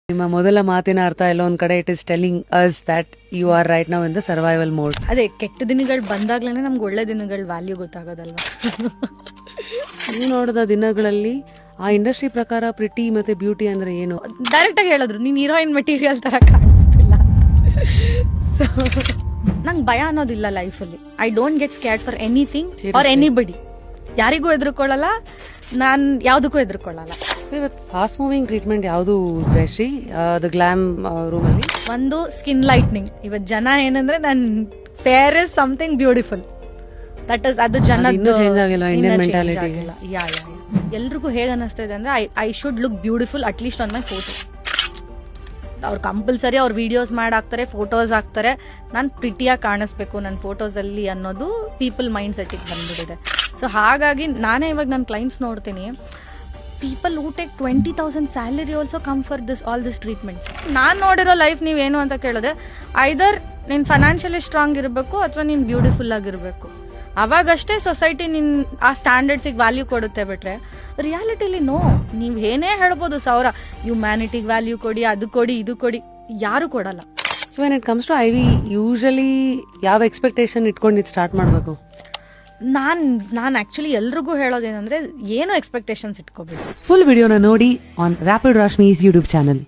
ನಿಮ್ಮ ಮೊದಲ ಮಾತಿನ ಅರ್ಥ ಎಲ್ಲ ಒಂದ್ ಕಡೆ it is telling us that you are right now in the survival mode. ಅದೇ ಕೆಟ್ಟ ದಿನಗಳು ಬಂದಾಗ್ಲೇನೆ ನಮ್ಗೆ ಒಳ್ಳೆ ದಿನಗಳ ವ್ಯಾಲ್ಯೂ ಗೊತ್ತಾಗೋದಲ್ವಾ. ನೀವು ನೋಡಿದ ದಿನಗಳಲ್ಲಿ ಆ ಇಂಡಸ್ಟ್ರಿ ಪ್ರಕಾರ ಪ್ರಿಟಿ ಮತ್ತೆ ಬ್ಯೂಟಿ ಅಂದ್ರೆ ಏನು? ಡೈರೆಕ್ಟ್ ಆಗಿ ಹೇಳಿದ್ರು ನೀನ್ ಹೀರೋಯಿನ್ ಮೆಟೀರಿಯಲ್ ತರ ಕಾಣಿಸ್ತಿಲ್ಲ. ಸೊ ನಂಗೆ ಭಯ ಅನ್ನೋದಿಲ್ಲ ಲೈಫಲ್ಲಿ. I don't get scared for anything R anybody. ಯಾರಿಗೂ ಹೆದರ್ಕೊಳ್ಳಲ್ಲ, ನಾನ್ ಯಾವ್ದಕ್ಕೂ ಹೆದರ್ಕೊಳ್ಳಲ್ಲ. ಸೊ ಇವತ್ತು ಫಾಸ್ಟ್ ಮೂವಿಂಗ್ ಟ್ರೀಟ್ಮೆಂಟ್ ಯಾವುದು ಜಯಶ್ರೀ? ದ ಗ್ಲಾಮ್ ರೂಮ್ ಅಲ್ಲಿ ಒಂದು ಸ್ಕಿನ್ ಲೈಟ್ನಿಂಗ್. ಇವತ್ತು ಜನ ಏನಂದ್ರೆ ನನ್ fair is something beautiful. That is ಅದು ಜನ ಇನ್ನೂ ಚೇಂಜ್ ಆಗಿಲ್ಲ ಇಂಡಿಯನ್ ಮೆಂಟಾಲಿಟಿ. ಎಲ್ರಿಗೂ ಹೇಗೆ ಅನಿಸ್ತಾ ಇದೆ ಅಂದ್ರೆ I should look beautiful at least on my photo. ಅವ್ರು ಕಂಪಲ್ಸರಿ ಅವ್ರು ವಿಡಿಯೋಸ್ ಮಾಡಾಕ್ತಾರೆ, ಫೋಟೋಸ್ ಹಾಕ್ತಾರೆ, ನಾನು ಪ್ರಿಟಿಯಾಗಿ ಕಾಣಿಸ್ಬೇಕು ನನ್ನ ಫೋಟೋಸಲ್ಲಿ ಅನ್ನೋದು ಪೀಪಲ್ ಮೈಂಡ್ ಸೆಟ್ಟಿಗೆ ಬಂದ್ಬಿಟ್ಟಿದೆ. ಸೊ ಹಾಗಾಗಿ ನಾನೇ ಇವಾಗ ನನ್ನ ಕ್ಲೈಂಟ್ಸ್ ನೋಡ್ತೀನಿ, people who take 20,000 salary also come for all this treatments. ನಾನು ನೋಡಿರೋ ಲೈಫ್ ನೀವೇನು ಅಂತ ಕೇಳಿದೆ, ಐದರ್ ನೀನು ಫೈನಾನ್ಷಿಯಲಿ ಸ್ಟ್ರಾಂಗ್ ಇರಬೇಕು ಅಥವಾ ನೀನು ಬ್ಯೂಟಿಫುಲ್ ಆಗಿರಬೇಕು. ಅವಾಗಷ್ಟೇ ಸೊಸೈಟಿ ನಿನ್ ಆ ಸ್ಟ್ಯಾಂಡರ್ಡ್ಸಿಗೆ ವ್ಯಾಲ್ಯೂ ಕೊಡುತ್ತೆ. ಬಿಟ್ರೆ ರಿಯಾಲಿಟಿಲಿ ನೋ. ನೀವು ಏನೇ ಹೇಳ್ಬೋದು, ಸಾವಿರ ಹ್ಯುಮ್ಯಾನಿಟಿಗೆ ವ್ಯಾಲ್ಯೂ ಕೊಡಿ, ಅದು ಕೊಡಿ, ಇದು ಕೊಡಿ, ಯಾರು ಕೊಡಲ್ಲ. So when it comes to IV usually ಯಾವ ಎಕ್ಸ್ಪೆಕ್ಟೇಷನ್ ಇಟ್ಕೊಂಡು ಸ್ಟಾರ್ಟ್ ಮಾಡಬೇಕು? ನಾನು ಆಕ್ಚುಲಿ ಎಲ್ರಿಗೂ ಹೇಳೋದೇನಂದ್ರೆ ಏನು ಎಕ್ಸ್ಪೆಕ್ಟೇಷನ್ಸ್ ಇಟ್ಕೋಬೇಕು. ಫುಲ್ ವಿಡಿಯೋನ ನೋಡಿ ಆನ್ ರ್ಯಾಪಿಡ್ ರಾಶ್ಮೀಸ್ ಯೂಟ್ಯೂಬ್ ಚಾನಲ್.